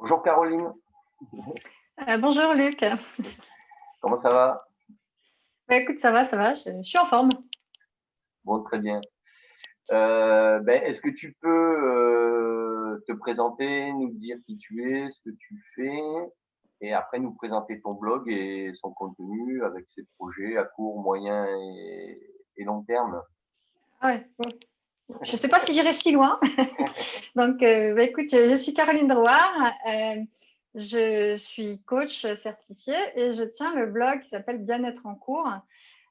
Bonjour Caroline, Bonjour Luc. comment ça va? Écoute, ça va, je suis en forme. Bon, très bien. Est-ce que tu peux te présenter, nous dire qui tu es, ce que tu fais, et après nous présenter ton blog et son contenu avec ses projets à court, moyen et long terme? Ah ouais, bon. Je ne sais pas si j'irai si loin. Donc, écoute, je suis Caroline Drouard. Je suis coach certifiée et je tiens le blog qui s'appelle Bien-être en cours.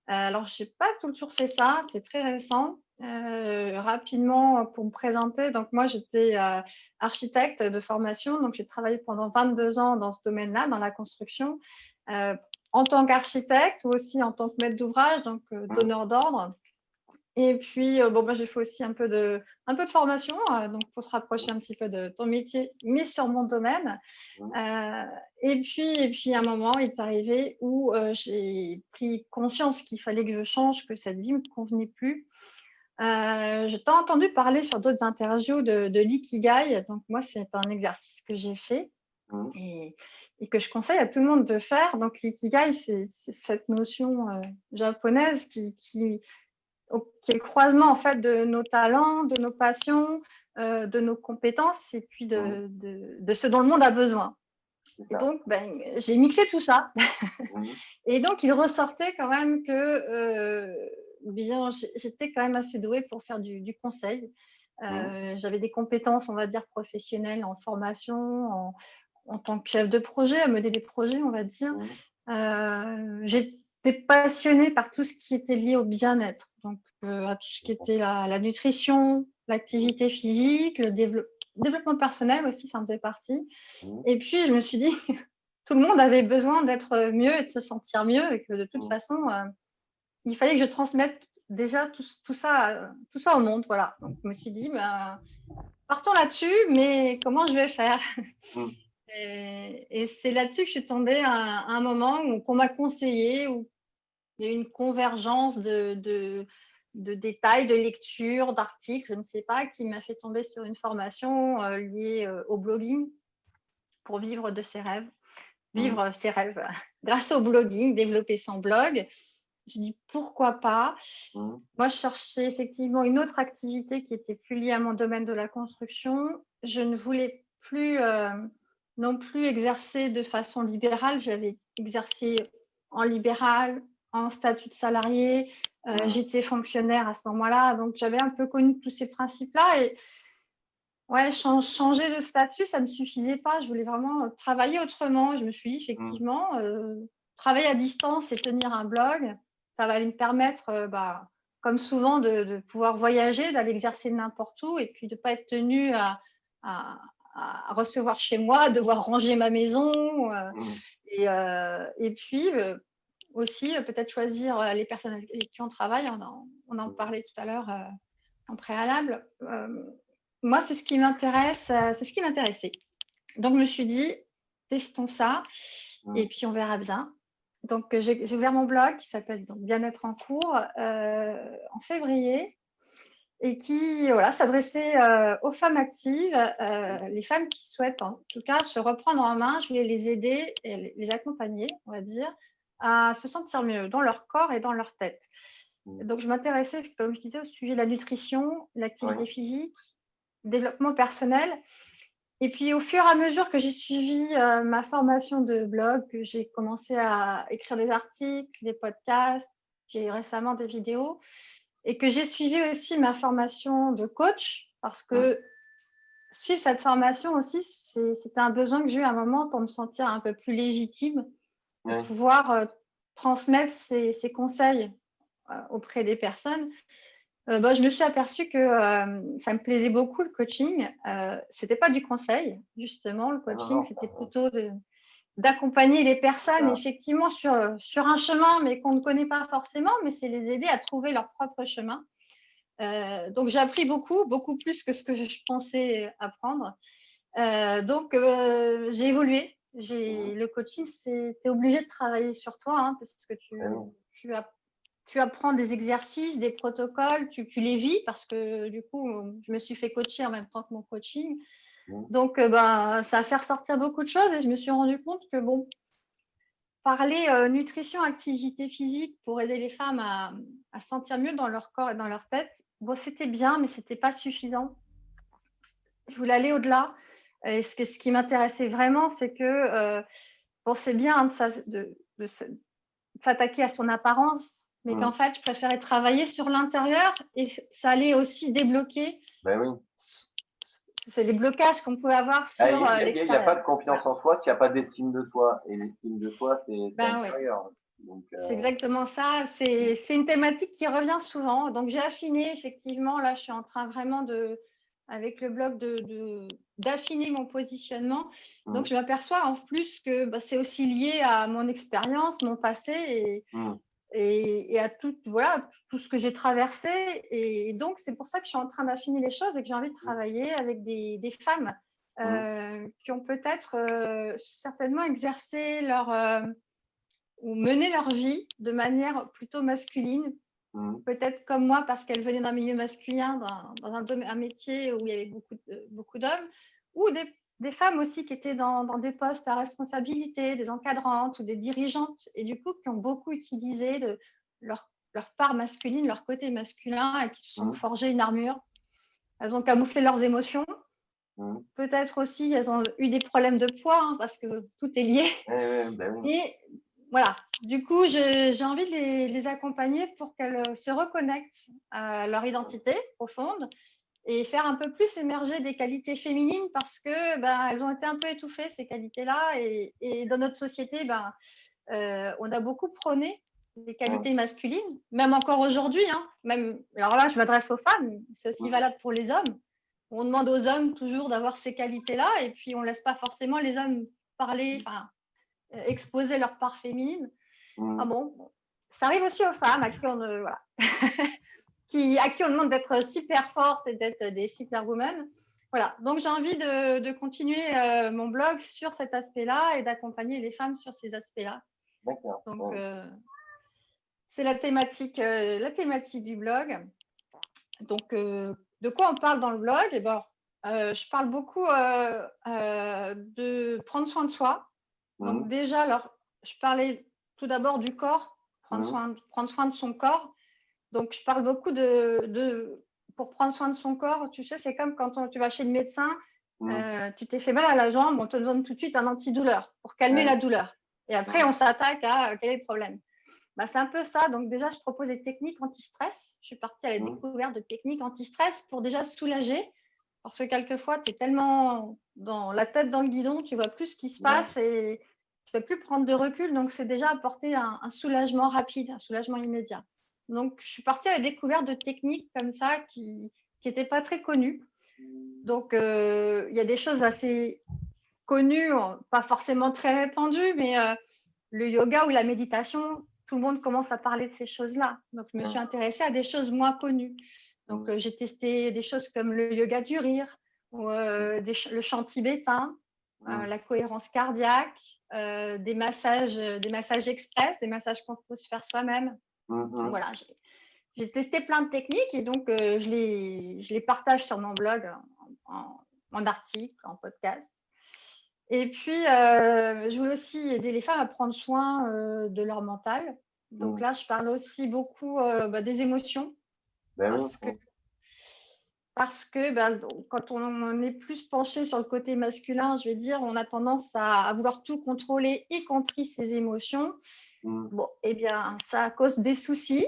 Alors, je n'ai pas toujours fait ça, c'est très récent. Rapidement, pour me présenter, donc moi, j'étais architecte de formation, donc j'ai travaillé pendant 22 ans dans ce domaine-là, dans la construction, euh, en tant qu'architecte ou aussi en tant que maître d'ouvrage, donc Mmh, donneur d'ordre. Et puis, j'ai fait aussi un peu de formation, donc pour se rapprocher un petit peu de ton métier, mais sur mon domaine. mmh, Euh, et puis, à un moment est arrivé où j'ai pris conscience qu'il fallait que je change, que cette vie ne me convenait plus. J'ai tant entendu parler sur d'autres interviews de l'ikigai. Donc, moi, c'est un exercice que j'ai fait mmh, et, et que je conseille à tout le monde de faire. Donc, l'ikigai, c'est cette notion japonaise qui est le croisement en fait de nos talents, de nos passions, de nos compétences et puis mmh, de ce dont le monde a besoin. c'est Et ça. donc, j'ai mixé tout ça. Mmh, Et donc, il ressortait quand même que j'étais quand même assez douée pour faire du conseil. mmh, J'avais des compétences, on va dire, professionnelles en formation, en tant que chef de projet, à mener des projets, on va dire. mmh, J'étais passionnée par tout ce qui était lié au bien-être, donc à tout ce qui c'est ça. était la nutrition, Mmh, l'activité physique, le développement personnel aussi, ça en faisait partie. mmh, Et puis, je me suis dit, tout le monde avait besoin d'être mieux et de se sentir mieux, et que de toute mmh, façon, il fallait que je transmette déjà tout ça au monde. Voilà. Donc, je me suis dit, partons là-dessus, mais comment je vais faire? mmh, Et c'est là-dessus que je suis tombée à un moment qu'on m'a conseillé, où il y a eu une convergence de détails, de lectures, d'articles, je ne sais pas, qui m'a fait tomber sur une formation liée au blogging pour vivre de ses rêves, mmh, vivre ses rêves grâce au blogging, développer son blog. Je dis pourquoi pas. mmh, Moi, je cherchais effectivement une autre activité qui était plus liée à mon domaine de la construction. Je ne voulais plus non plus exercer de façon libérale. J'avais exercé en libéral, en statut de salarié. mmh, J'étais fonctionnaire à ce moment-là, donc j'avais un peu connu tous ces principes-là. Et ouais, changer de statut, ça ne me suffisait pas. Je voulais vraiment travailler autrement. Je me suis dit, mmh, effectivement, travailler à distance et tenir un blog, ça va me permettre, comme souvent, de pouvoir voyager, d'aller exercer n'importe où et puis de ne pas être tenue à, à recevoir chez moi, devoir ranger ma maison. mmh, Et puis, aussi, peut-être choisir les personnes avec qui on travaille. On en mmh, parlait tout à l'heure en préalable. Moi, c'est ce qui m'intéresse, c'est ce qui m'intéressait. Donc, je me suis dit, testons ça mmh, et puis on verra bien. Donc, j'ai ouvert mon blog qui s'appelle Bien-être en cours en février et qui voilà, s'adressait aux femmes actives, les femmes qui souhaitent en tout cas se reprendre en main. Je voulais les aider et les accompagner, on va dire, à se sentir mieux dans leur corps et dans leur tête. mmh, Donc, je m'intéressais, comme je disais, au sujet de la nutrition, oui, l'activité physique, le développement personnel. Et puis, au fur et à mesure que j'ai suivi ma formation de blog, que j'ai commencé à écrire des articles, des podcasts, j'ai récemment des vidéos, et que j'ai suivi aussi ma formation de coach, parce mmh, que suivre cette formation aussi, c'était un besoin que j'ai eu à un moment pour me sentir un peu plus légitime et oui, pouvoir transmettre ces conseils auprès des personnes. Je me suis aperçue que ça me plaisait beaucoup le coaching. C'était pas du conseil, justement. Le ah non, coaching, non, c'était plutôt d'accompagner les c'est personnes ça. effectivement sur un chemin, mais qu'on ne connaît pas forcément, mais c'est les aider à trouver leur propre chemin. Donc j'ai appris beaucoup, beaucoup plus que ce que je pensais apprendre. J'ai évolué. Mmh, Le coaching, t'es obligé de travailler sur toi, hein, parce que eh oui, tu apprends des exercices, des protocoles, tu les vis parce que du coup, je me suis fait coacher en même temps que mon coaching. Donc, ça va faire sortir beaucoup de choses et je me suis rendu compte que, bon, parler nutrition, activité physique pour aider les femmes à se sentir mieux dans leur corps et dans leur tête, bon, c'était bien, mais c'était pas suffisant. Je voulais aller au-delà. Et ce qui m'intéressait vraiment, c'est que, bon, c'est bien de s'attaquer à son apparence, mais qu'en fait, je préférais travailler sur l'intérieur et ça allait aussi débloquer Ben oui. c'est les blocages qu'on peut avoir sur Il n'y a l'extérieur. pas de confiance en soi s'il n'y a pas d'estime de soi. Et l'estime de soi, c'est intérieur. Oui. C'est exactement ça. C'est une thématique qui revient souvent. Donc, j'ai affiné, effectivement. Là, je suis en train vraiment avec le blog, d'affiner mon positionnement. Donc, je m'aperçois en plus que c'est aussi lié à mon expérience, mon passé et à tout ce que j'ai traversé. Et donc, c'est pour ça que je suis en train d'affiner les choses et que j'ai envie de travailler avec des femmes qui ont peut-être certainement exercé ou mené leur vie de manière plutôt masculine, peut-être comme moi parce qu'elles venaient d'un milieu masculin, dans un métier où il y avait beaucoup d'hommes, ou des femmes aussi qui étaient dans des postes à responsabilité, des encadrantes ou des dirigeantes, et du coup qui ont beaucoup utilisé leur part masculine, leur côté masculin, et qui se sont forgé une armure. Elles ont camouflé leurs émotions. Peut-être aussi, elles ont eu des problèmes de poids, parce que tout est lié. Et voilà, du coup, j'ai envie de les accompagner pour qu'elles se reconnectent à leur identité profonde et faire un peu plus émerger des qualités féminines parce que elles ont été un peu étouffées, ces qualités-là. Et dans notre société, on a beaucoup prôné les qualités masculines, même encore aujourd'hui. Alors là, je m'adresse aux femmes, c'est aussi valable pour les hommes. On demande aux hommes toujours d'avoir ces qualités-là et puis on ne laisse pas forcément les hommes parler, exposer leur part féminine. Ah bon, ça arrive aussi aux femmes à qui on demande d'être super fortes et d'être des superwomen. Voilà, donc j'ai envie de continuer mon blog sur cet aspect-là et d'accompagner les femmes sur ces aspects-là. D'accord. Donc, c'est la thématique du blog. Donc, de quoi on parle dans le blog? Je parle beaucoup de prendre soin de soi. Donc déjà, alors, je parlais tout d'abord du corps, prendre soin de son corps. Donc, je parle beaucoup pour prendre soin de son corps. Tu sais, c'est comme quand tu vas chez le médecin, tu t'es fait mal à la jambe, on te donne tout de suite un antidouleur pour calmer la douleur. Et après, on s'attaque à quel est le problème. C'est un peu ça. Donc déjà, je propose des techniques anti-stress. Je suis partie à la découverte de techniques anti-stress pour déjà soulager. Parce que quelquefois, tu es tellement dans la tête dans le guidon, tu vois plus ce qui se passe et tu ne peux plus prendre de recul. Donc, c'est déjà apporter un soulagement rapide, un soulagement immédiat. Donc, je suis partie à la découverte de techniques comme ça qui n'étaient pas très connues. Donc, il y a des choses assez connues, pas forcément très répandues, mais le yoga ou la méditation, tout le monde commence à parler de ces choses-là. Donc, je me suis intéressée à des choses moins connues. Donc, j'ai testé des choses comme le yoga du rire, ou, le chant tibétain, la cohérence cardiaque, des massages express, des massages qu'on peut se faire soi-même. Voilà, j'ai testé plein de techniques et donc je les partage sur mon blog en article, en podcast. Et puis, je voulais aussi aider les femmes à prendre soin de leur mental. Donc là, je parle aussi beaucoup des émotions. Parce que quand on est plus penché sur le côté masculin, je vais dire, on a tendance à vouloir tout contrôler, y compris ses émotions. Bon, eh bien, ça cause des soucis.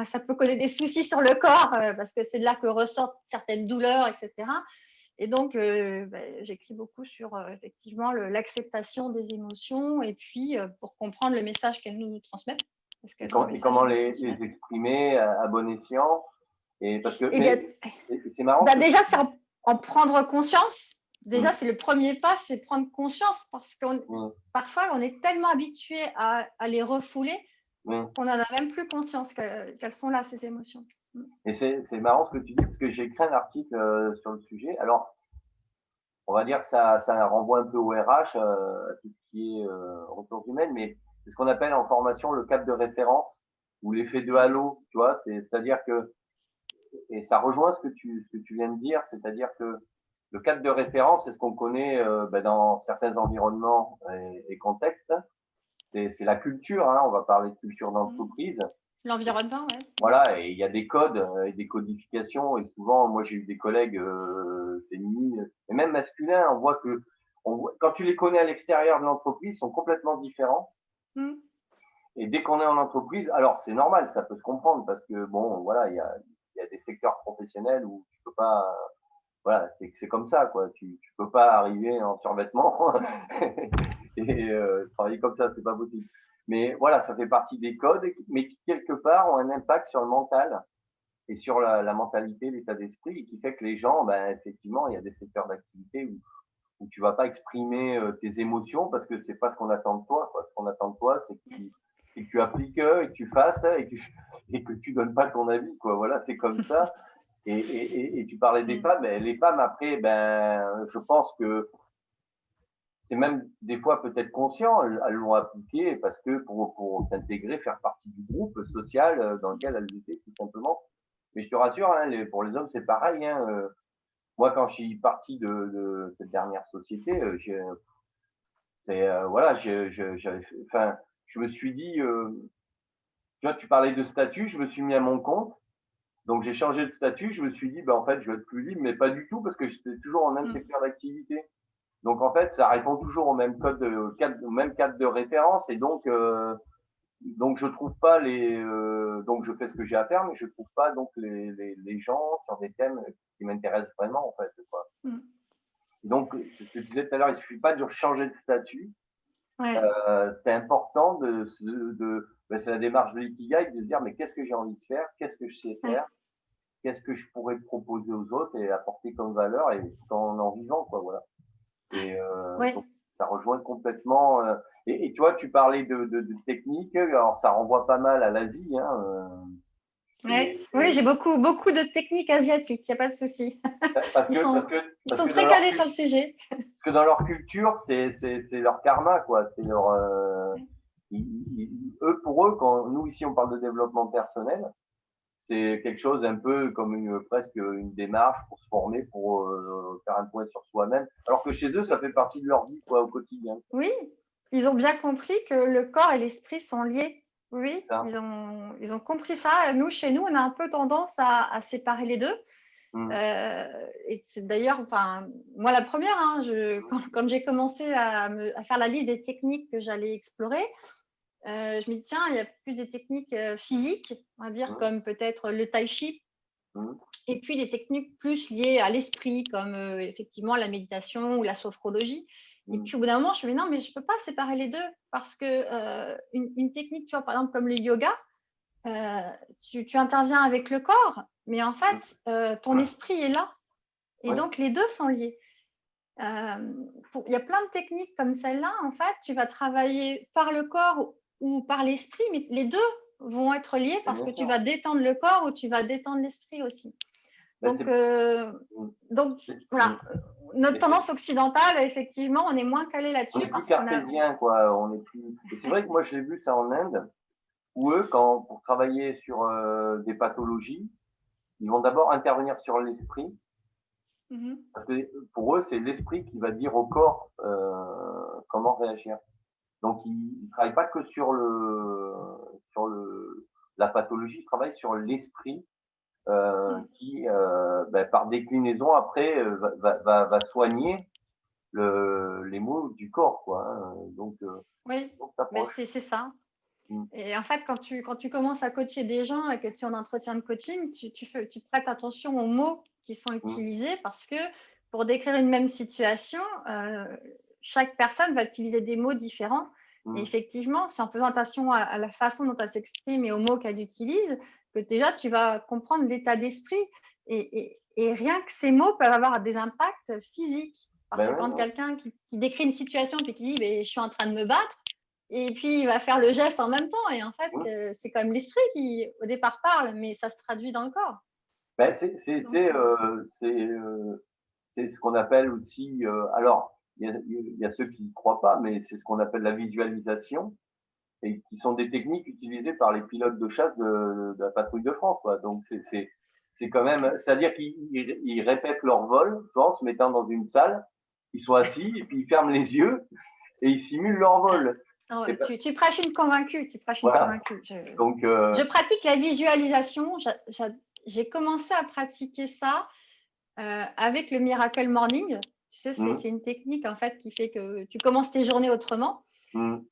Ça peut causer des soucis sur le corps parce que c'est de là que ressortent certaines douleurs, etc. Et donc, j'écris beaucoup sur effectivement l'acceptation des émotions et puis pour comprendre le message qu'elles nous transmettent. Et comment les exprimer à bon escient? Et parce que c'est marrant. Déjà, c'est en prendre conscience. Déjà, c'est le premier pas, c'est prendre conscience parce que parfois, on est tellement habitué à les refouler qu'on n'en a même plus conscience qu'elles sont là, ces émotions. Et c'est marrant ce que tu dis parce que j'ai écrit un article sur le sujet. Alors, on va dire que ça renvoie un peu au RH, à tout ce qui est ressources humaines, mais c'est ce qu'on appelle en formation le cadre de référence ou l'effet de halo, tu vois, c'est-à-dire que, et ça rejoint ce que tu viens de dire, c'est-à-dire que le cadre de référence, c'est ce qu'on connaît dans certains environnements et contextes. C'est la culture, hein, on va parler de culture d'entreprise. L'environnement, ouais. Voilà, et il y a des codes et des codifications. Et souvent, moi, j'ai eu des collègues féminines et même masculins. On voit que quand tu les connais à l'extérieur de l'entreprise, ils sont complètement différents. Mmh. Et dès qu'on est en entreprise, alors c'est normal, ça peut se comprendre parce que bon, voilà, il y a des secteurs professionnels où tu peux pas, voilà, c'est comme ça, quoi. Tu peux pas arriver en survêtement et travailler comme ça, c'est pas possible. Mais voilà, ça fait partie des codes, mais qui quelque part ont un impact sur le mental et sur la mentalité, l'état d'esprit, et qui fait que les gens, ben, effectivement, il y a des secteurs d'activité où tu vas pas exprimer tes émotions parce que c'est pas ce qu'on attend de toi, quoi. Ce qu'on attend de toi, c'est que tu appliques et que tu fasses et que tu donnes pas ton avis, quoi. Voilà, c'est comme ça. Et tu parlais des femmes, et les femmes après, ben, je pense que c'est même des fois peut-être conscient, elles l'ont appliqué parce que pour s'intégrer, faire partie du groupe social dans lequel elles étaient, tout simplement. Mais je te rassure, hein, pour les hommes, c'est pareil. Hein, moi, quand je suis parti de cette dernière société, voilà, enfin, je me suis dit, tu vois, tu parlais de statut, je me suis mis à mon compte. Donc j'ai changé de statut, je me suis dit, bah, en fait, je vais être plus libre, mais pas du tout, parce que j'étais toujours en même secteur d'activité. Donc en fait, ça répond toujours au même au même cadre de référence, et donc je trouve pas donc je fais ce que j'ai à faire, mais je trouve pas donc les gens sur des thèmes qui m'intéressent vraiment, en fait, quoi. Mmh. Donc, c'est ce que tu disais tout à l'heure, il suffit pas de changer de statut. Ouais. C'est important c'est la démarche de l'ikigai, de se dire, mais qu'est-ce que j'ai envie de faire? Qu'est-ce que je sais Ouais. faire? Qu'est-ce que je pourrais proposer aux autres et apporter comme valeur, et tout en vivant, quoi, voilà. Et Ouais. donc ça rejoint complètement, et tu vois, tu parlais de technique, alors ça renvoie pas mal à l'Asie, hein, Ouais. et Oui, j'ai beaucoup de techniques asiatiques, il y a pas de souci. parce Ils que parce sont que ils parce sont que dans très leur calés sur le sujet. parce que dans leur culture, c'est leur karma, quoi. C'est leur eux, pour eux, quand nous ici on parle de développement personnel, c'est quelque chose un peu comme presque une démarche pour se former, pour faire un point sur soi-même. Alors que chez eux, ça fait partie de leur vie, quoi, au quotidien. Oui, ils ont bien compris que le corps et l'esprit sont liés. Oui, Ça. ils ont compris ça. Nous, chez nous, on a un peu tendance à séparer les 2. Mmh. Et c'est d'ailleurs, enfin, moi la première, hein, quand j'ai commencé à faire la liste des techniques que j'allais explorer, je me dis: «Tiens, il y a plus des techniques, physiques», on va dire, Mmh. comme peut-être le tai chi, Mmh. et puis des techniques plus liées à l'esprit, comme effectivement la méditation ou la sophrologie. Et Mmh. puis au bout d'un moment, je me dis: «Non, mais je ne peux pas séparer les 2 parce que une technique, tu vois, par exemple, comme le yoga, tu interviens avec le corps, mais en Mmh. fait, ton esprit est là, et Oui. donc les 2 sont liés». Il y a plein de techniques comme celle-là, en fait, tu vas travailler par le corps ou par l'esprit, mais les 2 vont être liés Et parce bien que tu sûr. vas détendre le corps ou tu vas détendre l'esprit aussi. Bah, Donc, c'est mmh. donc Mmh. voilà, notre Et c'est tendance occidentale, effectivement, on est moins calé on là-dessus est plus parce qu'on a. cartésien, quoi, on est plus, et c'est vrai que moi, je l'ai vu ça en Inde, où eux, pour travailler sur, des pathologies, ils vont d'abord intervenir sur l'esprit, Mmh. parce que pour eux, c'est l'esprit qui va dire au corps, comment réagir. Donc ils travaillent pas que sur la pathologie, ils travaillent sur l'esprit, Mmh. qui, par déclinaison après, va soigner les maux du corps, quoi, hein, Oui, donc mais t'approches. c'est ça. Mmh. Et en fait, quand tu commences à coacher des gens et que tu es en entretien de coaching, tu prêtes attention aux mots qui sont Mmh. utilisés parce que pour décrire une même situation, chaque personne va utiliser des mots différents. Et Mmh. effectivement, c'est en faisant attention à la façon dont elle s'exprime et aux mots qu'elle utilise que déjà tu vas comprendre l'état d'esprit. Et rien que ces mots peuvent avoir des impacts physiques. Parce Ben que ouais, quand ouais. quelqu'un qui décrit une situation puis qui dit ben, je suis en train de me battre, et puis il va faire le geste en même temps. Et en fait, Mmh. c'est quand même l'esprit qui, au départ, parle, mais ça se traduit dans le corps. Ben, Donc, c'est ce qu'on appelle aussi, alors il y a ceux qui y croient pas, mais c'est ce qu'on appelle la visualisation, et qui sont des techniques utilisées par les pilotes de chasse de la patrouille de France, quoi. Donc c'est quand même, c'est-à-dire qu'ils répètent leur vol, tu vois, en se mettant dans une salle, ils sont assis et puis ils ferment les yeux et ils simulent leur vol. Ah C'est ouais, pas- tu prêches une convaincue, tu prêches une Voilà. convaincue. Donc, Je pratique la visualisation. J'ai commencé à pratiquer ça avec le Miracle Morning. Tu sais, hum, c'est une technique en fait qui fait que tu commences tes journées autrement. hum,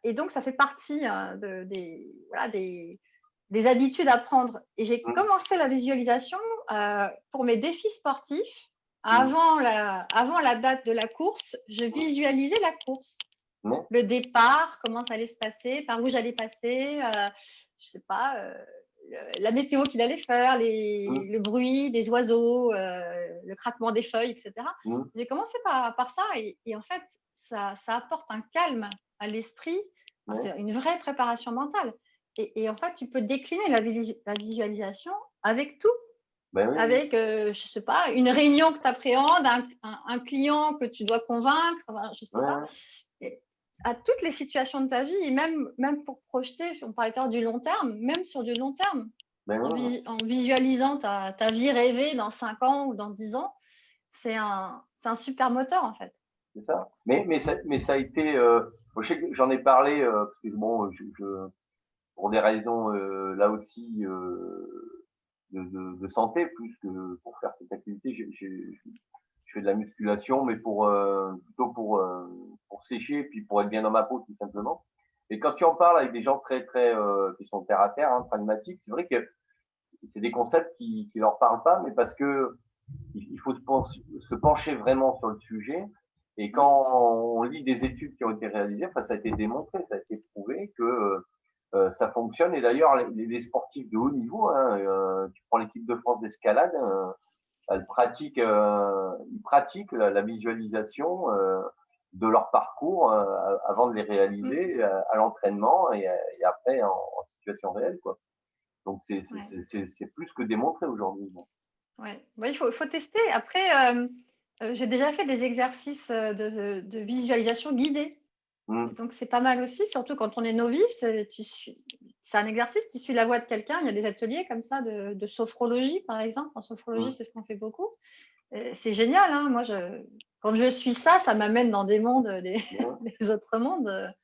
Et donc, ça fait partie voilà, des habitudes à prendre. Et j'ai hum, commencé la visualisation pour mes défis sportifs. hum, Avant la date de la course, je visualisais la course, mais, le départ, comment ça allait se passer, par où j'allais passer, je sais pas, la météo qu'il allait faire, hum, le bruit des oiseaux, le craquement des feuilles, etc. hum, J'ai commencé par ça et en fait, ça apporte un calme à l'esprit. Enfin, mais, c'est une vraie préparation mentale. Et en fait, tu peux décliner la visualisation avec tout, ben oui, avec, je sais pas, une réunion que tu appréhendes, un client que tu dois convaincre, enfin, je sais ouais, pas. ouais, Et à toutes les situations de ta vie, et même pour projeter, si on parlait tout à l'heure du long terme, même sur du long terme, ben oui, en visualisant ta vie rêvée dans 5 ans ou dans 10 ans, c'est un super moteur en fait. c'est ça. Mais ça a été, moi, je sais que j'en ai parlé, parce que bon, pour des raisons là aussi de santé plus que pour faire cette activité, je fais de la musculation, mais plutôt pour sécher et puis pour être bien dans ma peau tout simplement. Et quand tu en parles avec des gens très qui sont terre à terre, hein, pragmatiques, c'est vrai que c'est des concepts qui leur parlent pas, mais parce que il faut se pencher vraiment sur le sujet. Et quand on lit des études qui ont été réalisées, enfin, ça a été démontré, ça a été prouvé que ça fonctionne. Et d'ailleurs, les sportifs de haut niveau, hein, tu prends l'équipe de France d'escalade, ils pratiquent la visualisation de leur parcours avant de les Mm. réaliser à l'entraînement et après en situation réelle, quoi. Donc Ouais. c'est plus que démontré aujourd'hui. Bon. Ouais. Ouais, il faut tester. Après, j'ai déjà fait des exercices de visualisation guidée. Et Mm, donc, c'est pas mal aussi, surtout quand on est novice. C'est un exercice, tu suis la voie de quelqu'un. Il y a des ateliers comme ça de sophrologie, par exemple. En sophrologie, mm, c'est ce qu'on fait beaucoup. C'est génial, hein. Moi, quand je suis ça, ça m'amène dans des mondes, mm. des autres mondes.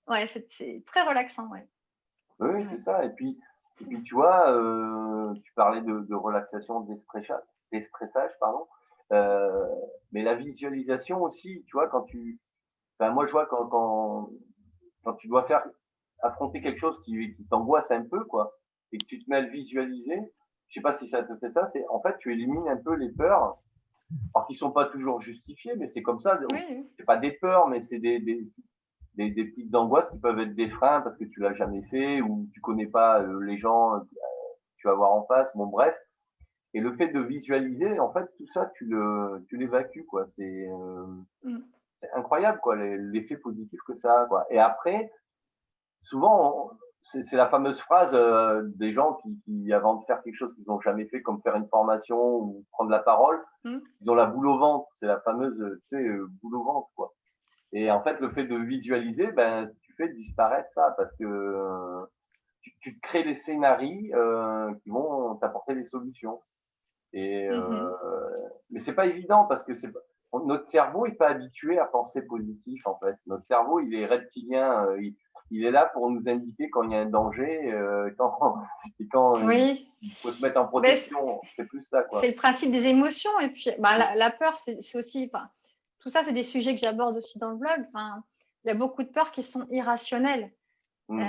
Ouais, c'est très relaxant. Ouais. Oui, c'est Ouais. ça. Et puis tu vois, tu parlais de relaxation, déstressage, pardon. Euh, mais la visualisation aussi, tu vois, enfin, moi je vois quand tu dois affronter quelque chose qui t'angoisse un peu, quoi, et que tu te mets à le visualiser, je sais pas si ça te fait ça, c'est en fait tu élimines un peu les peurs, alors qu'ils sont pas toujours justifiées, mais c'est comme ça. Oui, oui. C'est pas des peurs, mais c'est des petites angoisses qui peuvent être des freins parce que tu l'as jamais fait ou tu connais pas les gens que tu vas voir en face. Bon, bref. Et le fait de visualiser, en fait, tout ça, tu l'évacues, quoi. Mm. C'est incroyable, quoi, l'effet positif que ça a, quoi. Et après, souvent, c'est la fameuse phrase des gens avant de faire quelque chose qu'ils n'ont jamais fait, comme faire une formation ou prendre la parole, Mm. ils ont la boule au ventre. C'est la fameuse, tu sais, boule au ventre, quoi. Et en fait, le fait de visualiser, ben, tu fais disparaître ça parce que tu te crées des scénarios qui vont t'apporter des solutions. Et Mhm. mais c'est pas évident parce que notre cerveau est pas habitué à penser positif en fait. Notre cerveau, il est reptilien, il est là pour nous indiquer quand il y a un danger, et quand Oui, il faut se mettre en mais protection. C'est plus ça, c'est quoi. le principe des émotions. Et puis, bah, Mm, la peur, c'est aussi, enfin, tout ça, c'est des sujets que j'aborde aussi dans le blog. Enfin, il y a beaucoup de peurs qui sont irrationnelles. mm,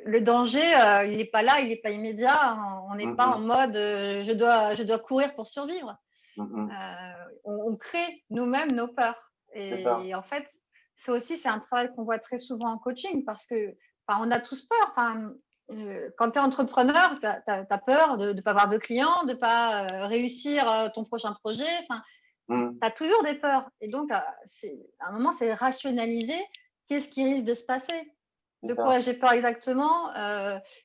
Le danger, il n'est pas là, il n'est pas immédiat. On n'est mm, pas en mm, mode je dois courir pour survivre. mm, mm. On crée nous-mêmes nos peurs. C'est ça. Et en fait, ça aussi, c'est un travail qu'on voit très souvent en coaching parce que on a tous peur. Enfin, quand tu es entrepreneur, tu as peur de ne pas avoir de clients, de ne pas réussir ton prochain projet. Enfin, Mm, tu as toujours des peurs. Et donc, à un moment, c'est rationaliser qu'est-ce qui risque de se passer. c'est De ça. quoi j'ai peur exactement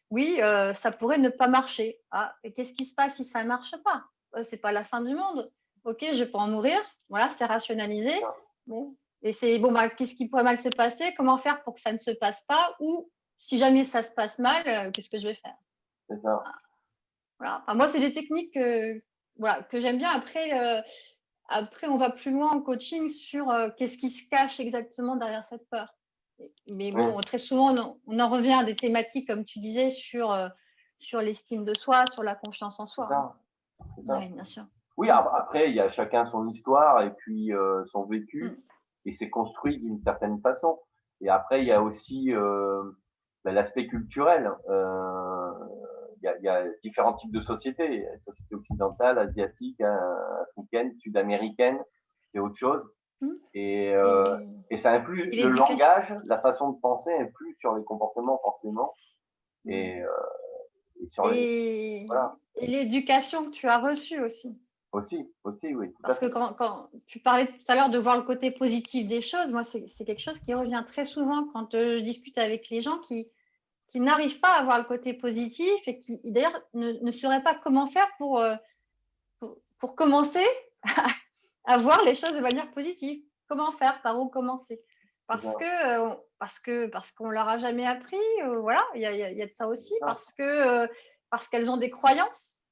Oui, ça pourrait ne pas marcher. Ah, et qu'est-ce qui se passe si ça ne marche pas C'est pas la fin du monde. Ok, je peux en mourir. Voilà, c'est rationalisé. C'est ça. Bon. Et c'est bon, bah, qu'est-ce qui pourrait mal se passer Comment faire pour que ça ne se passe pas Ou si jamais ça se passe mal, qu'est-ce que je vais faire C'est ça. Voilà. Enfin, moi, c'est des techniques voilà, que j'aime bien. Après, on va plus loin en coaching sur qu'est-ce qui se cache exactement derrière cette peur. Mais Ouais, bon, très souvent, on en revient à des thématiques, comme tu disais, sur l'estime de soi, sur la confiance en c'est soi. ça, c'est ça. Oui, bien sûr. Oui, Mm, après, il y a chacun son histoire et puis son vécu, mm. et c'est construit d'une certaine façon. Et après, il y a aussi l'aspect culturel. Il y a différents types de sociétés. Il y a la société occidentale, asiatique, africaine, sud-américaine, c'est autre chose. Mm. Et, Et, et ça influe, et le l'éducation. langage, la façon de penser influe sur les comportements forcément. Mm. Et, et sur les... Et, Voilà, et l'éducation que tu as reçue aussi. aussi, oui, tout à Parce que fait. quand tu parlais tout à l'heure de voir le côté positif des choses, moi, c'est quelque chose qui revient très souvent quand je discute avec les gens qui n'arrivent pas à voir le côté positif et qui, d'ailleurs, ne sauraient pas comment faire pour commencer à voir les choses de manière positive. Comment faire, par où commencer? C'est Parce ça, que, parce qu'on leur a jamais appris, voilà, il y a de ça c'est aussi, ça, parce qu'elles ont des croyances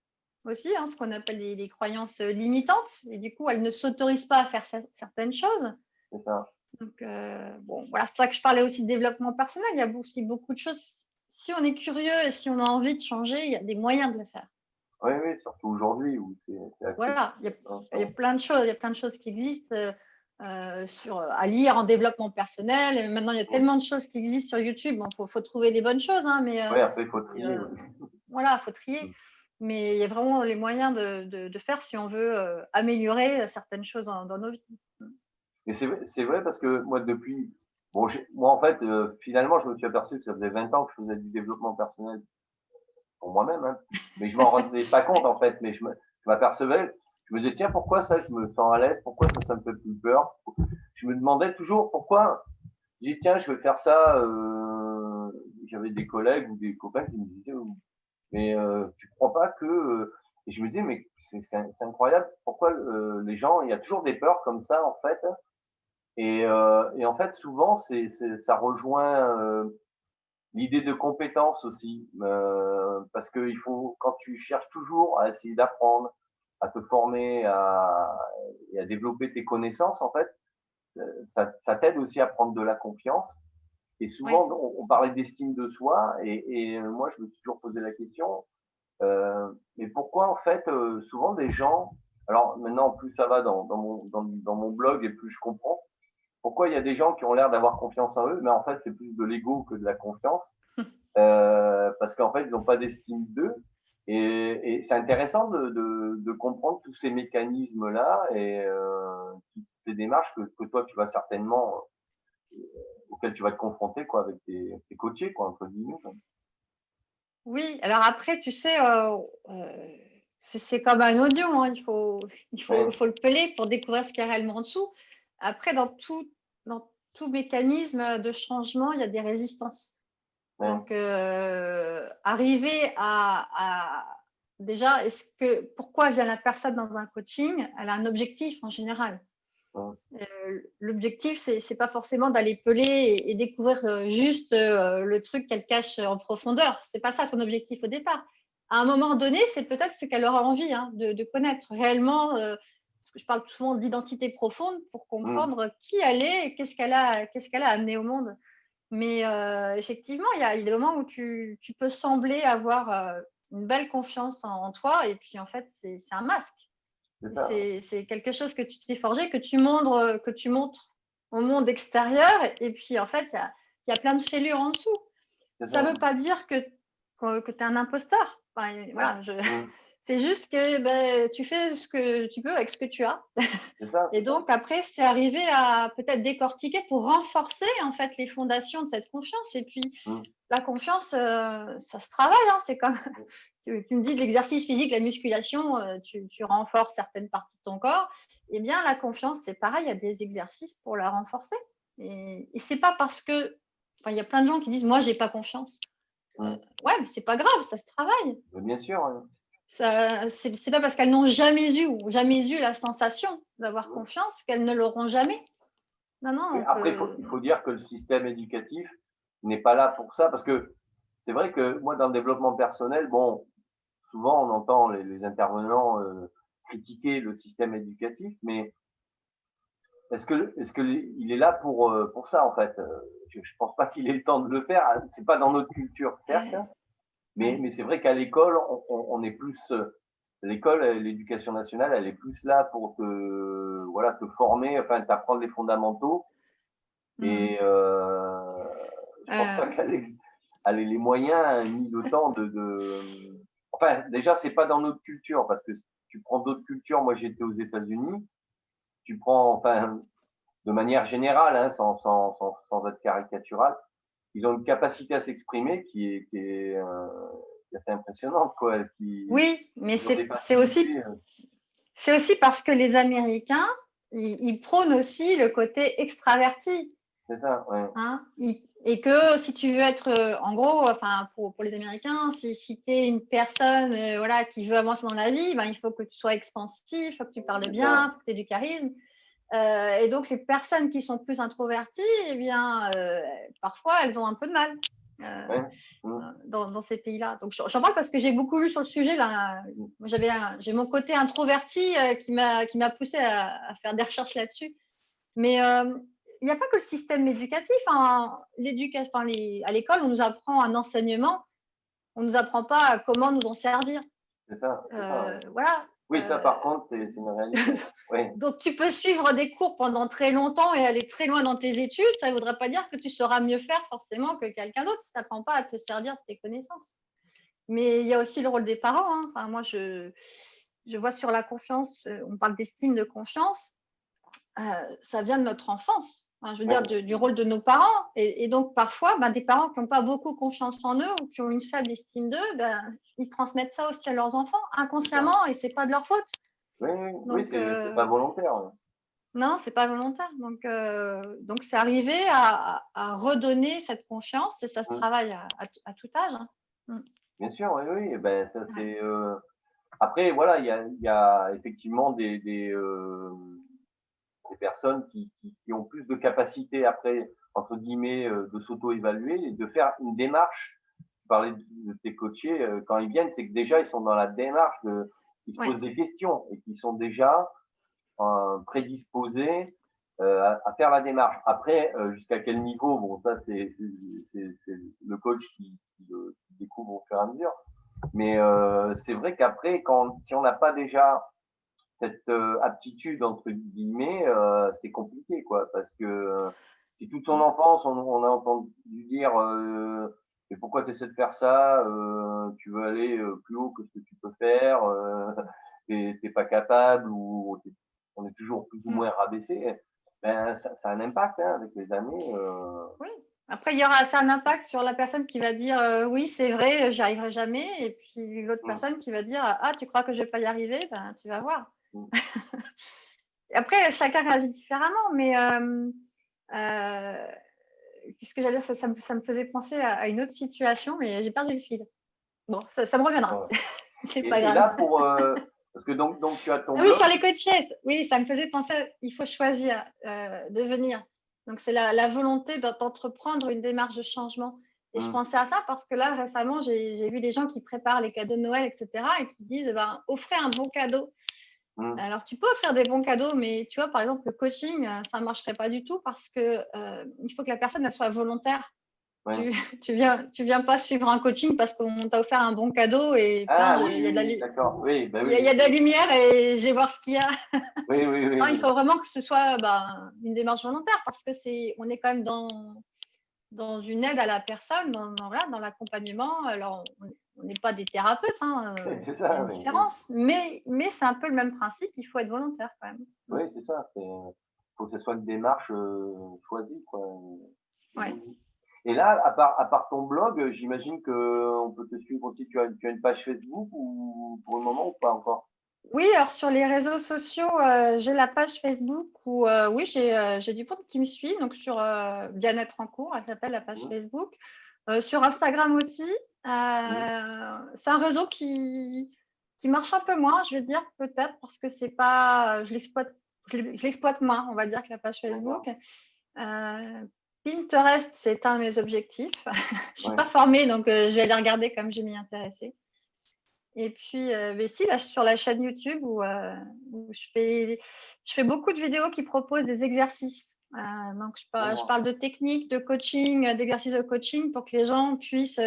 aussi, hein, ce qu'on appelle les croyances limitantes, et du coup, elles ne s'autorisent pas à faire certaines choses. c'est ça. Donc, bon, voilà, c'est pour ça que je parlais aussi de développement personnel. Il y a aussi beaucoup de choses. Si on est curieux et si on a envie de changer, il y a des moyens de le faire. Oui, oui, surtout aujourd'hui où c'est accessible. Voilà, Hein, il y a plein de choses, il y a plein de choses qui existent à lire en développement personnel. Et maintenant, il y a tellement de choses qui existent sur YouTube. Bon, faut trouver les bonnes choses, hein, oui, après, il faut mais, trier. Oui. voilà, faut trier. Mais il y a vraiment les moyens de faire si on veut améliorer certaines choses dans nos vies. Et c'est vrai parce que moi, depuis, bon, moi, en fait, finalement, je me suis aperçu que ça faisait 20 ans que je faisais du développement personnel pour moi-même, hein, mais je m'en rendais pas compte, Ouais. en fait, mais je m'apercevais, je me disais, tiens, pourquoi ça, je me sens à l'aise, pourquoi ça me fait plus peur? Je me demandais toujours pourquoi. Je dis, tiens, je vais faire ça, j'avais des collègues ou des copains qui me disaient, mais tu crois pas que et je me dis mais c'est incroyable pourquoi les gens il y a toujours des peurs comme ça en fait et en fait souvent ça rejoint l'idée de compétence aussi parce que il faut quand tu cherches toujours à essayer d'apprendre à te former et à développer tes connaissances en fait ça t'aide aussi à prendre de la confiance et Ouais. souvent on parlait d'estime de soi et moi je me suis toujours posé la question mais pourquoi en fait souvent des gens, alors maintenant plus ça va dans mon blog et plus je comprends, pourquoi il y a des gens qui ont l'air d'avoir confiance en eux, mais en fait c'est plus de l'ego que de la confiance, parce qu'en fait ils n'ont pas d'estime d'eux. Et c'est intéressant de comprendre tous ces mécanismes-là et toutes ces démarches que toi tu vas certainement, auxquelles tu vas te confronter quoi, avec tes coachés, quoi, entre guillemets. Quoi. Oui, alors après, tu sais, c'est comme un oignon, hein, Ouais, il faut le peler pour découvrir ce qu'il y a réellement en dessous. Après, dans tout mécanisme de changement, il y a des résistances. ouais, Donc, arriver déjà, pourquoi vient la personne dans un coaching? Elle a un objectif en général. ouais, L'objectif, c'est pas forcément d'aller peler et découvrir juste le truc qu'elle cache en profondeur. C'est pas ça son objectif au départ. À un moment donné, c'est peut-être ce qu'elle aura envie, hein, de connaître réellement. Parce que je parle souvent d'identité profonde pour mmh, comprendre qui elle est et qu'est-ce qu'elle a amené au monde. Mais effectivement, il y a des moments où tu peux sembler avoir une belle confiance en toi et puis en fait, c'est un masque. c'est ça, C'est quelque chose que tu t'es forgé, que tu montres au monde extérieur et puis en fait, il y a plein de fêlures en dessous. c'est Ça ne ça. veut pas dire que tu es un imposteur. Enfin, voilà, Mmh. c'est juste que ben, tu fais ce que tu peux avec ce que tu as. C'est ça, Et c'est ça. donc après, c'est arriver à peut-être décortiquer pour renforcer en fait les fondations de cette confiance. Et puis Mmh. la confiance, ça se travaille, hein, c'est comme tu me dis de l'exercice physique, la musculation, tu renforces certaines parties de ton corps. Eh bien, la confiance, c'est pareil, il y a des exercices pour la renforcer. Et c'est pas parce que, enfin, il y a plein de gens qui disent, moi, j'ai pas confiance. Mmh. Ouais, mais c'est pas grave, ça se travaille. Mais bien sûr, ouais. Ça, c'est pas parce qu'elles n'ont jamais eu ou jamais eu la sensation d'avoir Mmh. confiance qu'elles ne l'auront jamais. Non, non, Oui, on après, peut. il faut dire que le système éducatif n'est pas là pour ça, parce que c'est vrai que moi, dans le développement personnel, bon, souvent on entend les intervenants critiquer le système éducatif, mais est-ce que il est là pour ça en fait? Je pense pas qu'il ait le temps de le faire. C'est pas dans notre culture, certes, mais c'est vrai qu'à l'école, on est plus l'école, l'éducation nationale, elle est plus là pour te former, enfin t'apprendre les fondamentaux. Et je pense pas qu'elle ait les moyens ni le temps Enfin, déjà, c'est pas dans notre culture, parce que si tu prends d'autres cultures, moi j'étais aux États-Unis, tu prends, enfin, de manière générale, hein, sans être caricatural, ils ont une capacité à s'exprimer qui est assez impressionnante, quoi. Oui, mais Ils ont des c'est aussi, facilités. c'est aussi parce que les Américains, ils prônent aussi le côté extraverti. C'est ça, ouais. Hein, et que si tu veux être, en gros, enfin, pour les Américains, si tu es une personne voilà, qui veut avancer dans la vie, ben, il faut que tu sois expansif, il faut que tu parles bien, il faut que tu aies du charisme. Et donc, les personnes qui sont plus introverties, eh bien, parfois, elles ont un peu de mal Ouais. dans ces pays-là. Donc, j'en parle parce que j'ai beaucoup lu sur le sujet. Là. J'ai mon côté introverti qui m'a poussé à faire des recherches là-dessus. Mais il n'y a pas que le système éducatif. Hein. À l'école, on nous apprend un enseignement. On ne nous apprend pas comment nous en servir. C'est ça, ouais. Voilà. Oui, ça, par contre, c'est une réalité. Oui. Donc, tu peux suivre des cours pendant très longtemps et aller très loin dans tes études. Ça ne voudrait pas dire que tu sauras mieux faire forcément que quelqu'un d'autre si tu n'apprends pas à te servir de tes connaissances. Mais il y a aussi le rôle des parents. Hein. Enfin, moi, je vois sur la confiance, on parle d'estime de confiance. Ça vient de notre enfance. Enfin, je veux dire, du rôle de nos parents. Et donc, parfois, des parents qui n'ont pas beaucoup confiance en eux ou qui ont une faible estime d'eux, ils transmettent ça aussi à leurs enfants inconsciemment et ce n'est pas de leur faute. Oui, Donc, c'est pas volontaire. non, c'est pas volontaire. Donc c'est arrivé à redonner cette confiance et ça se travaille à tout âge. Hein. Bien sûr, oui. Ben, ça, c'est, après, voilà, il y a effectivement des personnes qui ont plus de capacité après, entre guillemets, de s'auto-évaluer et de faire une démarche. Tu parlais de tes coachés, quand ils viennent, c'est que déjà, ils sont dans la démarche ils se posent des questions et qu'ils sont déjà prédisposés à faire la démarche. Après, jusqu'à quel niveau, bon, ça, c'est le coach qui découvre au fur et à mesure. Mais c'est vrai qu'après, si on n'a pas déjà cette aptitude entre guillemets, c'est compliqué, quoi, parce que si toute son enfance on a entendu dire mais pourquoi tu essaies de faire ça, tu veux aller plus haut que ce que tu peux faire, t'es pas capable ou on est toujours plus ou moins rabaissé, ben ça a un impact hein, avec les années. Oui. Après, ça a un impact sur la personne qui va dire oui, c'est vrai, j'y arriverai jamais. Et puis l'autre personne qui va dire ah, tu crois que je vais pas y arriver, tu vas voir. Après, chacun réagit différemment, mais qu'est-ce que j'allais dire, ça me faisait penser à une autre situation, mais j'ai perdu le fil. Bon, ça me reviendra. C'est pas grave. Et là, parce que donc tu as ton oui, blog. sur les coachés, oui, ça me faisait penser, il faut choisir de venir. Donc, c'est la volonté d'entreprendre une démarche de changement. Et je pensais à ça parce que là, récemment, j'ai vu des gens qui préparent les cadeaux de Noël, etc. et qui disent, offrez un bon cadeau. Alors, tu peux offrir des bons cadeaux, mais tu vois, par exemple, le coaching, ça ne marcherait pas du tout parce que il faut que la personne elle soit volontaire. Ouais. Tu viens pas suivre un coaching parce qu'on t'a offert un bon cadeau et il y a de la lumière et je vais voir ce qu'il y a. Oui. Non, il faut vraiment que ce soit une démarche volontaire parce que on est quand même dans une aide à la personne, dans l'accompagnement. Alors, on n'est pas des thérapeutes, hein, c'est ça, il y a une différence, mais c'est un peu le même principe, il faut être volontaire quand même. Oui, c'est ça. Il faut que ce soit une démarche choisie, quoi. Ouais. Et là, à part ton blog, j'imagine qu'on peut te suivre aussi. Tu as une page Facebook ou pour le moment ou pas encore? Oui, alors sur les réseaux sociaux, j'ai la page Facebook où oui, j'ai du monde qui me suit, donc sur Bien-être en cours, elle s'appelle la page Facebook. Sur Instagram aussi, c'est un réseau qui marche un peu moins, je vais dire, peut-être, parce que c'est pas, je l'exploite moins, on va dire, que la page Facebook. Pinterest, c'est un de mes objectifs. Je ne suis pas formée, donc je vais aller regarder comme je m'y intéressais. Et puis, mais si, là, sur la chaîne YouTube où je fais beaucoup de vidéos qui proposent des exercices. Donc, je parle de techniques, de coaching, d'exercices de coaching pour que les gens puissent,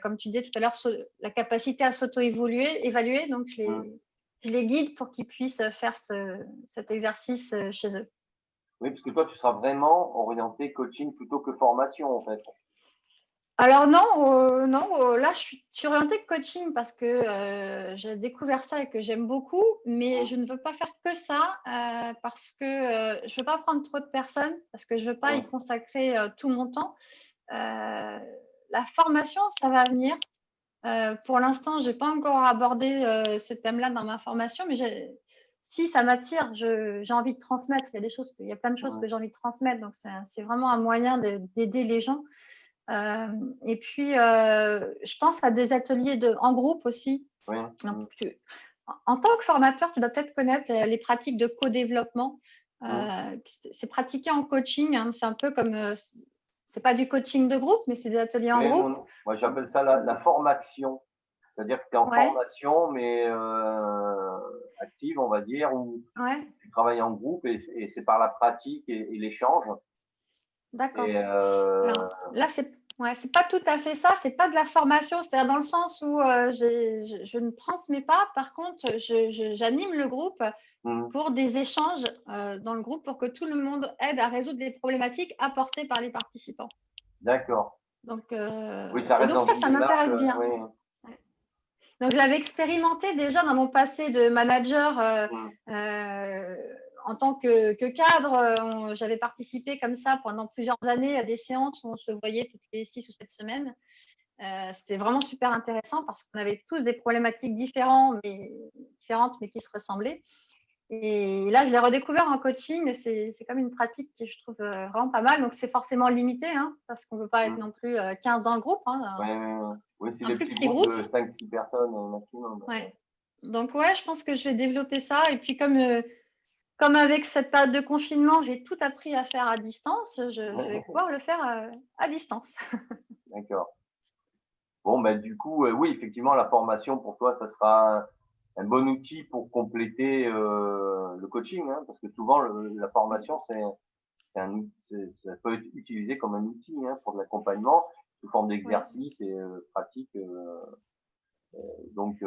comme tu disais tout à l'heure, la capacité à s'auto-évaluer. Donc, je les guide pour qu'ils puissent faire cet exercice chez eux. Oui, parce que toi, tu seras vraiment orienté coaching plutôt que formation, en fait. Alors non, non, là je suis orientée coaching parce que j'ai découvert ça et que j'aime beaucoup, mais je ne veux pas faire que ça parce que je veux pas prendre trop de personnes, parce que je veux pas y consacrer tout mon temps. La formation, ça va venir. Pour l'instant, j'ai pas encore abordé ce thème-là dans ma formation, mais si ça m'attire, j'ai envie de transmettre. Il y a plein de choses que j'ai envie de transmettre, donc c'est vraiment un moyen d'aider les gens. Et puis, je pense à des ateliers en groupe aussi. Oui. Donc, en tant que formateur, tu dois peut-être connaître les pratiques de co-développement. C'est pratiqué en coaching. Hein. C'est un peu comme, c'est pas du coaching de groupe, mais c'est des ateliers en Oui, groupe. non. Moi, j'appelle ça la formation. C'est-à-dire que tu es en formation, mais active, on va dire, où tu travailles en groupe et c'est par la pratique et l'échange. D'accord. Et Alors, là, c'est pas tout à fait ça. C'est pas de la formation, c'est-à-dire dans le sens où je ne transmets pas. Par contre, j'anime le groupe pour des échanges dans le groupe pour que tout le monde aide à résoudre des problématiques apportées par les participants. D'accord. Donc, Oui, ça et reste donc dans une ça démarche. m'intéresse bien. Oui. Ouais. Donc, je l'avais expérimenté déjà dans mon passé de manager en tant que cadre. J'avais participé comme ça pendant plusieurs années à des séances où on se voyait toutes les 6 ou 7 semaines. C'était vraiment super intéressant parce qu'on avait tous des problématiques différentes, mais qui se ressemblaient. Et là, je l'ai redécouvert en coaching et c'est comme une pratique qui, je trouve, vraiment pas mal. Donc, c'est forcément limité hein, parce qu'on ne veut pas être non plus 15 dans le groupe. Hein, oui, c'est un des plus petits petit groupes groupe. de 5-6 personnes maximum. Ouais. Donc, ouais, je pense que je vais développer ça. Et puis, comme avec cette période de confinement, j'ai tout appris à faire à distance, je vais pouvoir le faire à distance. D'accord. Bon, ben, du coup, oui, effectivement, la formation pour toi, ça sera un bon outil pour compléter le coaching, hein, parce que souvent, la formation, ça peut être utilisé comme un outil hein, pour de l'accompagnement sous forme Oui. d'exercice et pratique. Donc,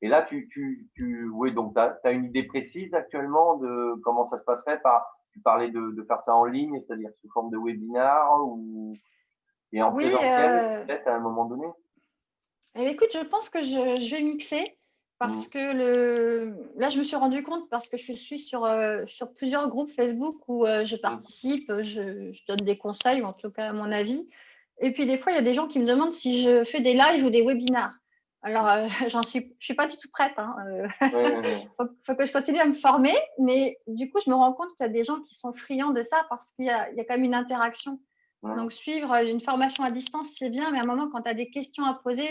et là, oui, donc tu as une idée précise actuellement de comment ça se passerait tu parlais de faire ça en ligne, c'est-à-dire sous forme de webinar et en Oui, présentiel, peut-être à un moment donné. écoute, je pense que je vais mixer parce Mmh. que là, je me suis rendu compte parce que je suis sur plusieurs groupes Facebook où je Mmh. participe, je donne des conseils, ou en tout cas mon avis. Et puis des fois, il y a des gens qui me demandent si je fais des lives ou des webinars. Alors, je suis pas du tout prête. Hein, Oui, oui, oui. faut que je continue à me former, mais du coup, je me rends compte qu'il y a des gens qui sont friands de ça parce qu'il y a quand même une interaction. Donc, suivre une formation à distance, c'est bien, mais à un moment, quand tu as des questions à poser,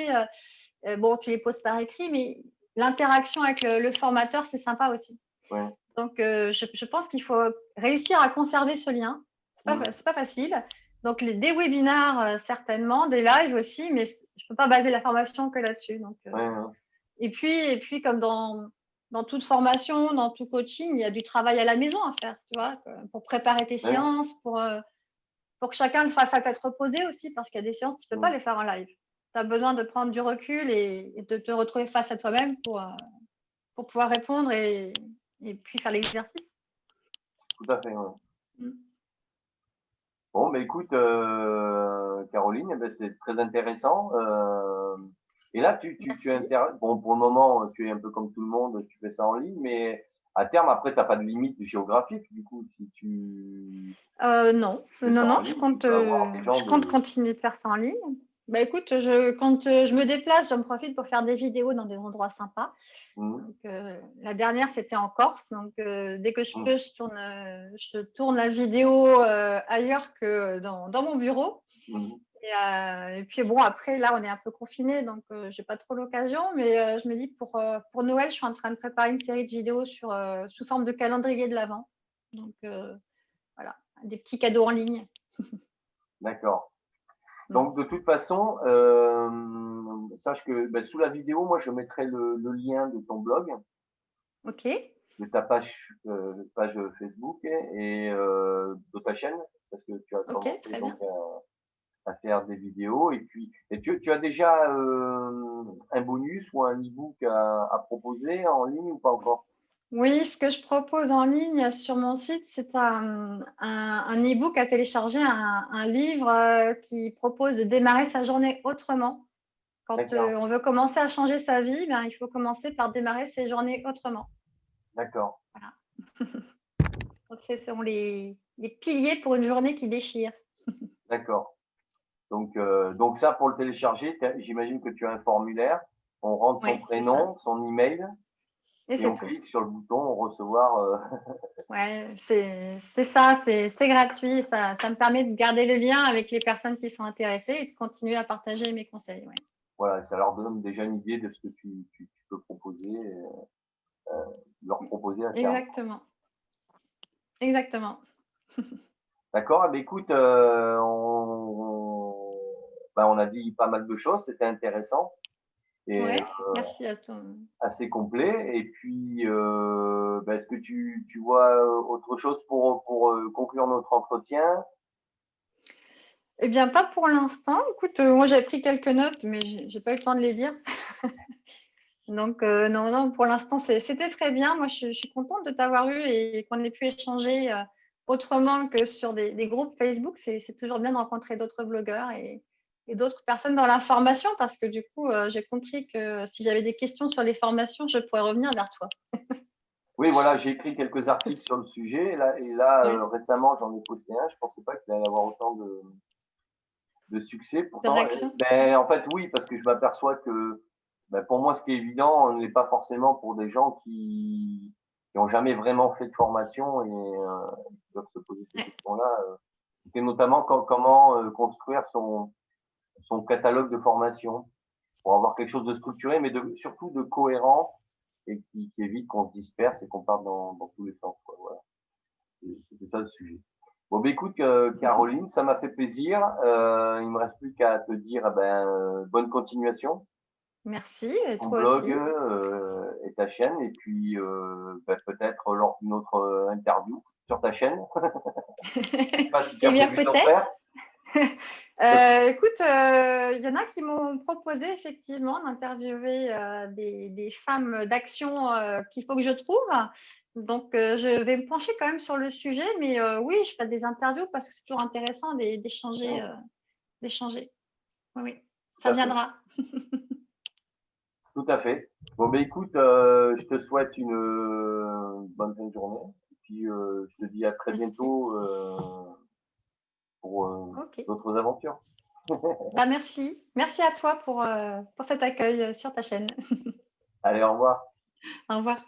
bon, tu les poses par écrit, mais l'interaction avec le formateur, c'est sympa aussi. Ouais. Donc, je pense qu'il faut réussir à conserver ce lien. C'est pas facile. Donc, des webinars, certainement, des lives aussi, mais je ne peux pas baser la formation que là-dessus. Donc, Ouais, ouais. et puis, comme dans toute formation, dans tout coaching, il y a du travail à la maison à faire, tu vois, pour préparer tes Ouais. séances, pour que chacun le fasse à tête reposée aussi, parce qu'il y a des séances, tu ne peux pas les faire en live. Tu as besoin de prendre du recul et de te retrouver face à toi-même pour pouvoir répondre et puis faire l'exercice. Tout à fait, ouais. Mm. Bon, bah écoute, Caroline, eh ben, c'était très intéressant. Et là, Merci. bon, pour le moment, tu es un peu comme tout le monde, tu fais ça en ligne, mais à terme, après, t'as pas de limite géographique, du coup, si tu Non, fais ça en je ligne, tu compte, peux avoir des gens continuer de faire ça en ligne. Bah écoute, quand je me déplace, j'en profite pour faire des vidéos dans des endroits sympas. Donc, la dernière, c'était en Corse. Donc, dès que je peux, je tourne la vidéo ailleurs que dans mon bureau. Et puis bon, après, là, on est un peu confinés, donc j'ai pas trop l'occasion. Mais je me dis, pour Noël, je suis en train de préparer une série de vidéos sous forme de calendrier de l'Avent. Donc, voilà, des petits cadeaux en ligne. D'accord. Donc, de toute façon, sache que ben, sous la vidéo, moi, je mettrai le lien de ton blog, Ok, de ta page Facebook et de ta chaîne, parce que tu as ok, commencé très donc bien. à faire des vidéos. Et puis, tu as déjà un bonus ou un e-book à proposer en ligne ou pas encore? Oui, ce que je propose en ligne sur mon site, c'est un e-book à télécharger, un livre qui propose de démarrer sa journée autrement. Quand D'accord, on veut commencer à changer sa vie, ben, il faut commencer par démarrer ses journées autrement. d'accord, Voilà. Donc, ce sont les piliers pour une journée qui déchire. d'accord. Donc ça, pour le télécharger, j'imagine que tu as un formulaire. On rentre son Oui, c'est ça. prénom, son email, Et et c'est on tout. clique sur le bouton recevoir. Ouais, c'est ça, c'est gratuit. Ça me permet de garder le lien avec les personnes qui sont intéressées et de continuer à partager mes conseils. Ouais. Voilà, ça leur donne déjà une idée de ce que tu peux proposer, leur proposer à terme. Exactement. Exactement. D'accord? Eh bien, écoute, ben, on a dit pas mal de choses, c'était intéressant et Ouais, merci à toi. assez complet. Et puis, ben, est-ce que tu vois autre chose pour conclure notre entretien? Eh bien, pas pour l'instant. Écoute, moi j'avais pris quelques notes, mais j'ai pas eu le temps de les lire. Donc, non, non, pour l'instant, c'était très bien. Moi, je suis contente de t'avoir eu et qu'on ait pu échanger autrement que sur des groupes Facebook. C'est toujours bien de rencontrer d'autres blogueurs et d'autres personnes dans la formation parce que du coup, j'ai compris que si j'avais des questions sur les formations, je pourrais revenir vers toi. Oui, voilà, j'ai écrit quelques articles sur le sujet. Et là, Ouais, récemment, j'en ai posté un. Je pensais pas qu'il allait avoir autant de succès. de Pourtant, réaction. ben, en fait, oui, parce que je m'aperçois que, ben, pour moi, ce qui est évident n'est pas forcément pour des gens qui ont jamais vraiment fait de formation et qui doivent se poser ces Ouais, questions-là. C'était notamment comment construire son catalogue de formation pour avoir quelque chose de structuré, mais surtout de cohérent et qui évite qu'on se disperse et qu'on parte dans tous les sens, quoi. Voilà. C'était ça le sujet. Bon, ben écoute, Caroline, ça m'a fait plaisir. Il me reste plus qu'à te dire, eh ben, bonne continuation, merci. Et ton toi blog aussi. et ta chaîne, et puis ben, peut-être lors d'une autre interview sur ta chaîne. Je sais pas si tu as Eh bien, prévu de le faire. peut-être. Écoute, il y en a qui m'ont proposé effectivement d'interviewer des femmes d'action qu'il faut que je trouve. Donc, je vais me pencher quand même sur le sujet, mais oui, je ferai des interviews parce que c'est toujours intéressant d'échanger. D'échanger. Oui, oui, Tout ça à fait. viendra. Tout à fait. Bon, ben écoute, je te souhaite une bonne fin de journée. Et puis, je te dis à très Merci. bientôt pour Ok. d'autres aventures. Bah, merci. Merci à toi pour cet accueil sur ta chaîne. Allez, au revoir. Au revoir.